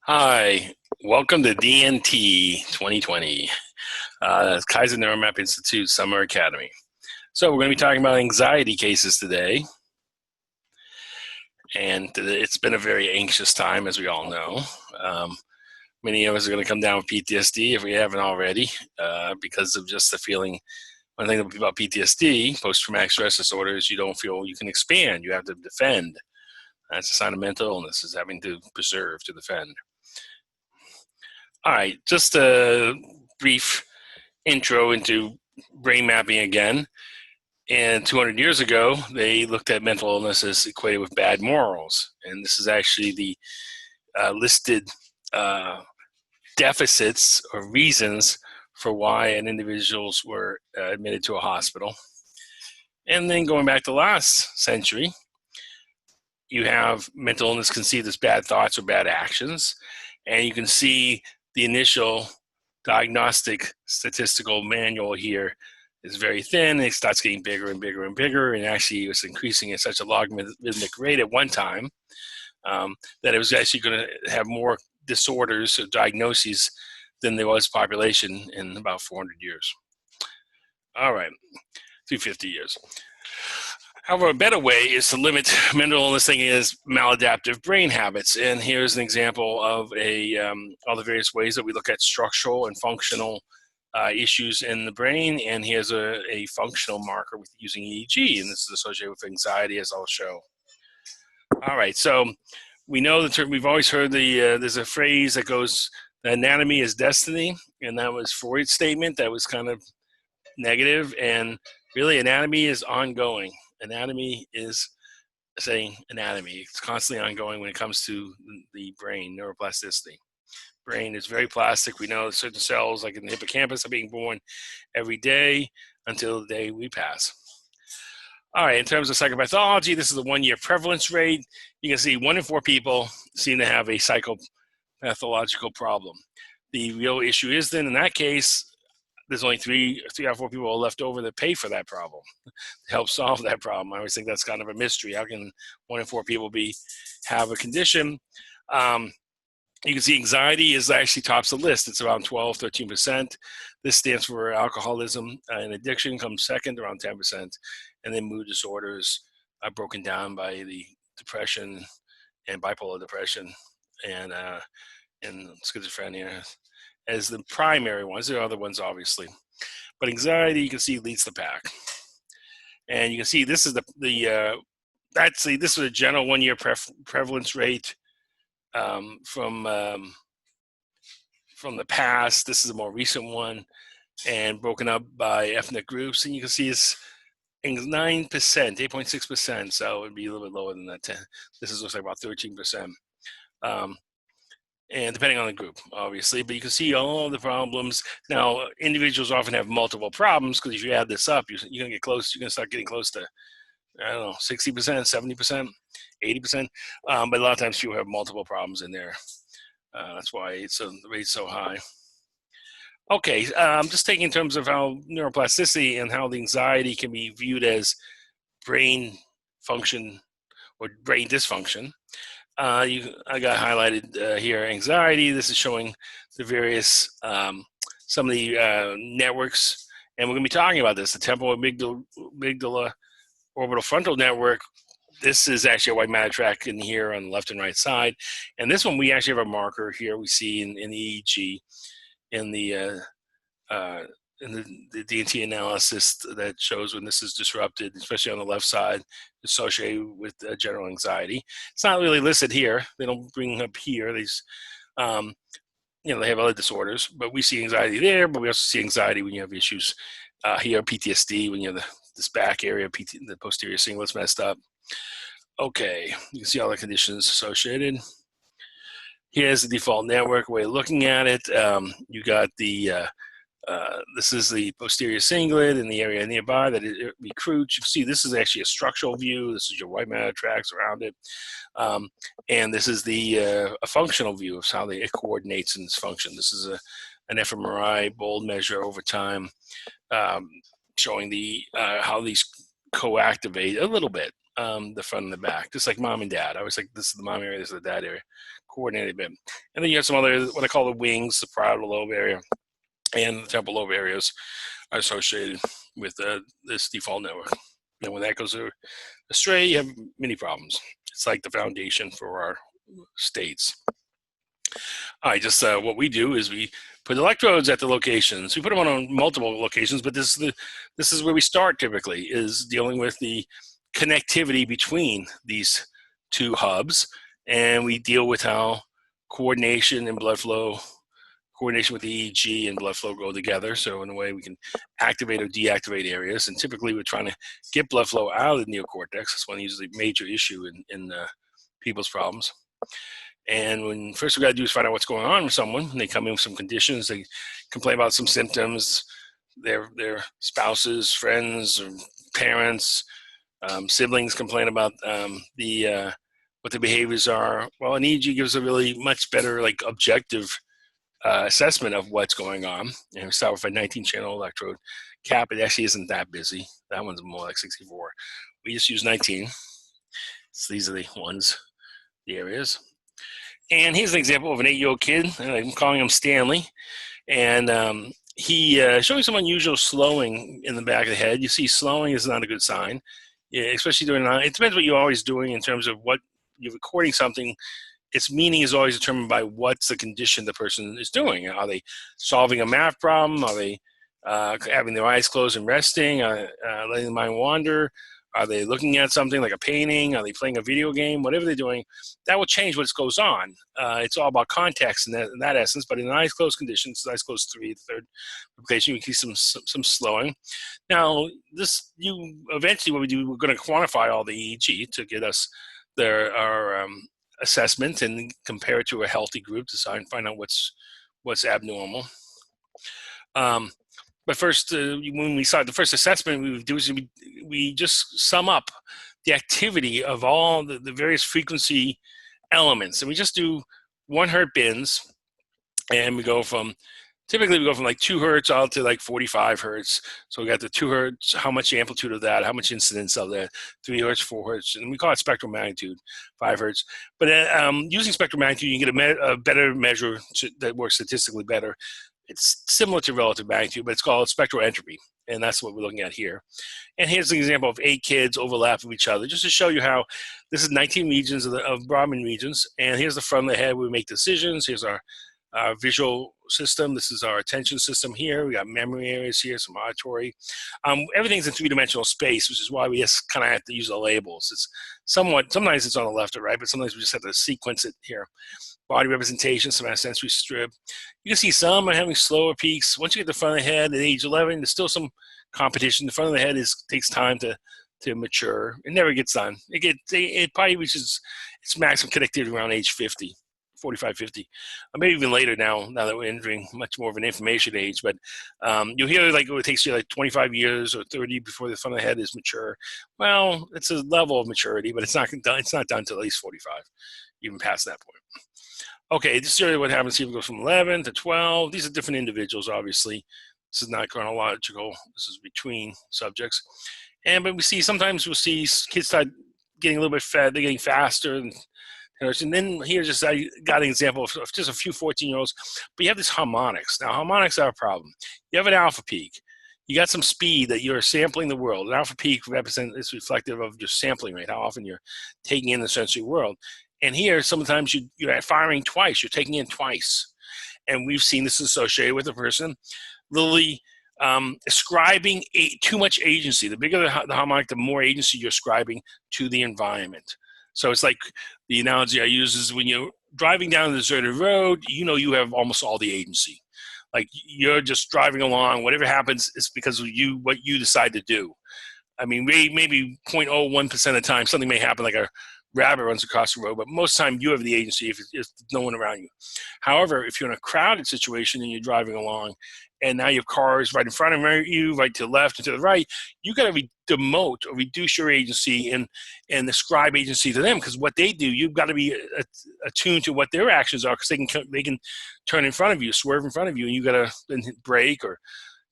Hi, welcome to DNT 2020, Kaiser Neuromap Institute Summer Academy. So we're going to be talking about anxiety cases today. And it's been a very anxious time, as we all know. Many of us are going to come down with PTSD if we haven't already, because of just the feeling. One thing about PTSD, post-traumatic stress disorder, is you don't feel you can expand. You have to defend. That's a sign of mental illness, is having to preserve, to defend. All right, just a brief intro into brain mapping again. And 200 years ago, they looked at mental illness as equated with bad morals. And this is actually the listed deficits or reasons for why an individuals were admitted to a hospital. And then going back to last century, you have mental illness conceived as bad thoughts or bad actions. And you can see the initial diagnostic statistical manual here is very thin. It starts getting bigger and bigger and bigger, and actually it was increasing at such a logarithmic rate at one time that it was actually going to have more disorders or diagnoses than there was population in about 400 years. All right, 250 years. However, a better way is to limit mental illness thinking as maladaptive brain habits. And here's an example of all the various ways that we look at structural and functional issues in the brain. And here's a functional marker with using EEG, and this is associated with anxiety, as I'll show. All right, so we know the term, we've always heard there's a phrase that goes, the anatomy is destiny, and that was Freud's statement that was kind of negative, and really anatomy is ongoing. Anatomy is saying anatomy. It's constantly ongoing when it comes to the brain, neuroplasticity. Brain is very plastic. We know that certain cells, like in the hippocampus, are being born every day until the day we pass. All right, in terms of psychopathology, this is the 1-year prevalence rate. You can see 1 in 4 people seem to have a psychopathological problem. The real issue is then, in that case, there's only 3 out of 4 people left over that pay for that problem, to help solve that problem. I always think that's kind of a mystery. How can 1 in 4 people have a condition? You can see anxiety is actually tops the list. It's around 12, 13%. This stands for alcoholism and addiction comes second, around 10%. And then mood disorders are broken down by the depression and bipolar depression and schizophrenia as the primary ones. There are other ones, obviously. But anxiety, you can see, leads the pack. And you can see this is this is a general 1-year prevalence rate from the past. This is a more recent one, and broken up by ethnic groups. And you can see it's 9%, 8.6%. So it would be a little bit lower than that. This looks like about 13%. And depending on the group, obviously, but you can see all the problems. Now, individuals often have multiple problems because if you add this up, you're going to get close. You're going to start getting close to, I don't know, 60%, 70%, 80%. But a lot of times people have multiple problems in there. That's why the rate's so high. Okay, just taking in terms of how neuroplasticity and how the anxiety can be viewed as brain function or brain dysfunction. I got highlighted here anxiety. This is showing the various, some of the networks, and we're going to be talking about this, the temporal amygdala orbital frontal network. This is actually a white matter tract in here on the left and right side. And this one, we actually have a marker here we see in the EEG in the DNT analysis that shows when this is disrupted, especially on the left side, associated with general anxiety. It's not really listed here. They don't bring up here. These, they have other disorders, but we see anxiety there, but we also see anxiety when you have issues here, PTSD, when you have this back area, the posterior cingulate's messed up. Okay, you can see all the conditions associated. Here's the default network way of looking at it. You got this is the posterior cingulate in the area nearby that it recruits. You can see this is actually a structural view. This is your white matter tracts around it. And this is a functional view of how it coordinates in its function. This is an fMRI bold measure over time showing how these co-activate a little bit. the front and the back, just like mom and dad. I was like, this is the mom area, this is the dad area, coordinated a bit. And then you have some other, what I call the wings, the parietal lobe area, and the temporal lobe areas are associated with this default network. And when that goes astray, you have many problems. It's like the foundation for our states. All right, just what we do is we put electrodes at the locations. We put them on multiple locations, but this is where we start typically, is dealing with the connectivity between these two hubs, and we deal with how coordination and blood flow, coordination with the EEG and blood flow go together. So in a way we can activate or deactivate areas, and typically we're trying to get blood flow out of the neocortex. That's one usually major issue in people's problems. And when first we got to do is find out what's going on with someone. They come in with some conditions, they complain about some symptoms, their spouses, friends, or parents, siblings complain about what the behaviors are. Well, an EEG gives a really much better, like, objective assessment of what's going on. And we start with a 19-channel electrode cap. It actually isn't that busy. That one's more like 64. We just use 19. So these are the ones, the areas. And here's an example of an 8-year-old kid. I'm calling him Stanley. And he showing some unusual slowing in the back of the head. You see, slowing is not a good sign, especially during, it depends what you're always doing in terms of what you're recording something. Its meaning is always determined by what's the condition the person is doing. Are they solving a math problem? Are they having their eyes closed and resting? Letting the mind wander? Are they looking at something like a painting? Are they playing a video game? Whatever they're doing, that will change what goes on. It's all about context in that essence, but in eyes closed conditions, eyes closed 3, the third location, you can see some slowing. Now, eventually what we do, we're going to quantify all the EEG to get us our assessment and compare it to a healthy group to find out what's abnormal. But first, when we start the first assessment, we do is we just sum up the activity of all the various frequency elements, and we just do 1 hertz bins, and typically we go from like 2 hertz out to like 45 hertz. So we got the 2 hertz, how much amplitude of that, how much incidence of that, 3 hertz, 4 hertz, and we call it spectral magnitude, 5 hertz. But using spectral magnitude, you get a better measure that works statistically better. It's similar to relative magnitude, but it's called spectral entropy, and that's what we're looking at here. And here's an example of 8 kids overlapping each other, just to show you how this is 19 regions of Brahman regions, and here's the front of the head where we make decisions. Here's our visual system. This is our attention system here. We got memory areas here, some auditory. Everything's in 3-dimensional space, which is why we just kind of have to use the labels. It's sometimes it's on the left or right, but sometimes we just have to sequence it here. Body representation, some sensory strip. You can see some are having slower peaks. Once you get the front of the head at age 11, there's still some competition. The front of the head takes time to mature. It never gets done. It probably reaches its maximum connectivity around age 50. 45, 50, or maybe even later now that we're entering much more of an information age. But you'll hear like it takes you like 25 years or 30 before the front of the head is mature. Well, it's a level of maturity, but it's not done until at least 45, even past that point. Okay, this is what happens here. We go from 11 to 12. These are different individuals, obviously. This is not chronological. This is between subjects. But sometimes we'll see kids start getting a little bit fat. They're getting faster. And then here, I got an example of just a few 14-year-olds. But you have these harmonics. Now, harmonics are a problem. You have an alpha peak. You got some speed that you're sampling the world. An alpha peak is reflective of your sampling rate, how often you're taking in the sensory world. And here, sometimes you're firing twice. You're taking in twice. And we've seen this associated with a person literally ascribing too much agency. The bigger the harmonic, the more agency you're ascribing to the environment. So it's like the analogy I use is when you're driving down a deserted road, you have almost all the agency. Like you're just driving along. Whatever happens is because of what you decide to do. I mean, maybe 0.01% of the time something may happen, like a rabbit runs across the road, but most of the time you have the agency if there's no one around you. However, if you're in a crowded situation and you're driving along and now you have cars right in front of you, right to the left and to the right, you got to demote or reduce your agency and ascribe agency to them, because what they do, you've got to be attuned to what their actions are, because they can turn in front of you, swerve in front of you, and you got to then brake or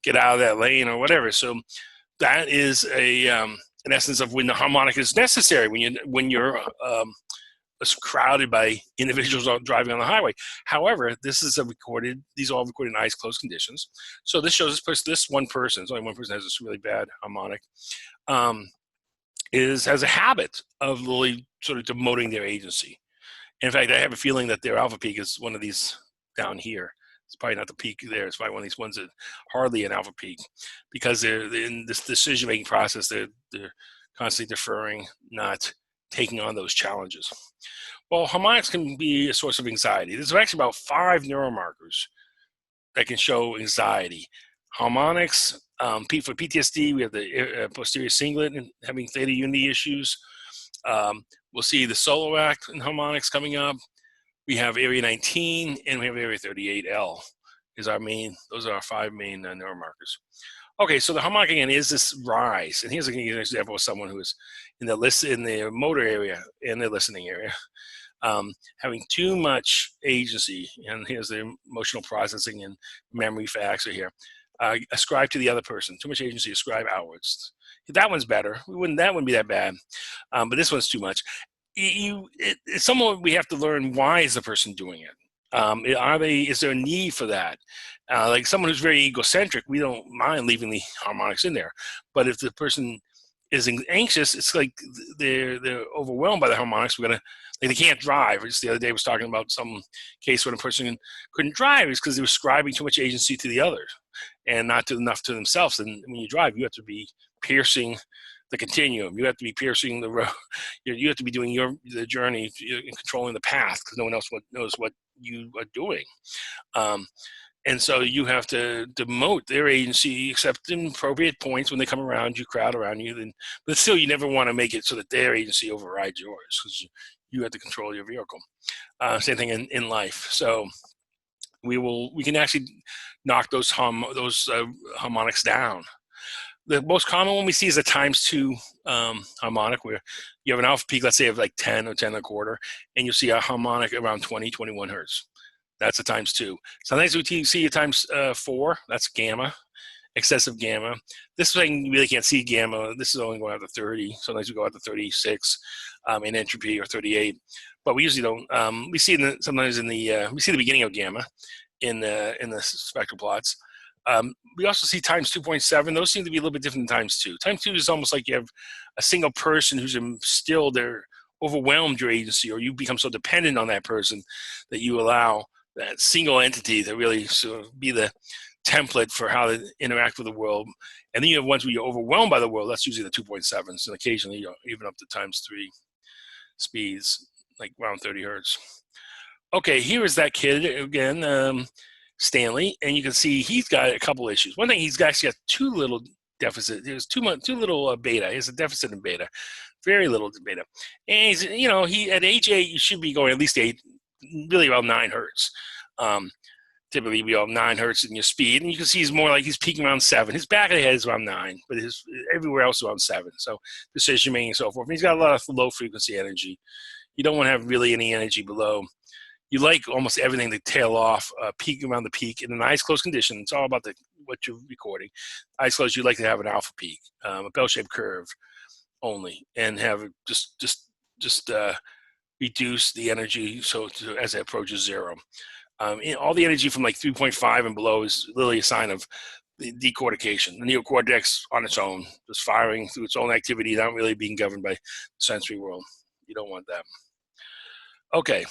get out of that lane or whatever. So that is in essence, of when the harmonic is necessary, when you're crowded by individuals driving on the highway. However, these are all recorded in eyes closed conditions. So this shows this one person, there's only one person has this really bad harmonic, has a habit of really sort of demoting their agency. In fact, I have a feeling that their alpha peak is one of these down here. It's probably not the peak there. It's probably one of these ones that hardly an alpha peak, because they're in this decision-making process. They're constantly deferring, not taking on those challenges. Well, harmonics can be a source of anxiety. There's actually about 5 neuromarkers that can show anxiety. Harmonics, for PTSD, we have the posterior cingulate and having theta unity issues. We'll see the solo act in harmonics coming up. We have area 19 and we have area 38L those are our 5 main neuromarkers. Okay, so the harmonic again is this rise. And here's an example of someone who is in the motor area and the listening area, having too much agency. And here's the emotional processing and memory facts are here. Ascribe to the other person. Too much agency, ascribe outwards. That one's better. That wouldn't be that bad. But this one's too much. It's someone we have to learn, why is the person doing it? Is there a need for that? Like someone who's very egocentric, we don't mind leaving the harmonics in there. But if the person is anxious, it's like they're overwhelmed by the harmonics. They can't drive. Just the other day I was talking about some case when a person couldn't drive is because they were ascribing too much agency to the other and not enough to themselves. And when you drive, you have to be piercing the continuum. You have to be piercing the road. You have to be doing the journey and controlling the path, because no one else knows what you are doing. And so you have to demote their agency, except in appropriate points when they come around you, crowd around you. But still, you never want to make it so that their agency overrides yours, because you have to control your vehicle. Same thing in life. So we can actually knock those harmonics down. The most common one we see is a ×2 harmonic, where you have an alpha peak, let's say of like 10 or 10 1/4, and you'll see a harmonic around 20, 21 hertz. That's a ×2. Sometimes we see a ×4, that's gamma, excessive gamma. This thing you really can't see gamma. This is only going out to 30. Sometimes we go out to 36 in entropy, or 38. But we usually don't. We see sometimes we see the beginning of gamma in the spectral plots. We also see ×2.7. Those seem to be a little bit different than ×2. ×2 is almost like you have a single person who's still they're overwhelmed your agency, or you become so dependent on that person that you allow that single entity to really sort of be the template for how to interact with the world. And then you have ones where you're overwhelmed by the world. That's usually the 2.7s, and occasionally even up to ×3 speeds, like around 30 hertz. Okay, here is that kid again, Stanley, and you can see he's got a couple issues. One thing, he's actually got too little deficit. There's too little beta. He has a deficit in beta, very little beta. And he's, he at age 8, you should be going at least 8, really about 9 hertz. Typically, we have 9 hertz in your speed, and you can see he's peaking around 7. His back of the head is around 9, but everywhere else is around 7. So decision making and so forth. And he's got a lot of low frequency energy. You don't want to have really any energy below. You like almost everything to tail off, peak around the peak. In an eyes closed condition, it's all about what you're recording. Eyes closed, you like to have an alpha peak, a bell-shaped curve only, and have just reduce the energy as it approaches 0. All the energy from like 3.5 and below is literally a sign of the decortication. The neocortex on its own, just firing through its own activity, not really being governed by the sensory world. You don't want that. Okay,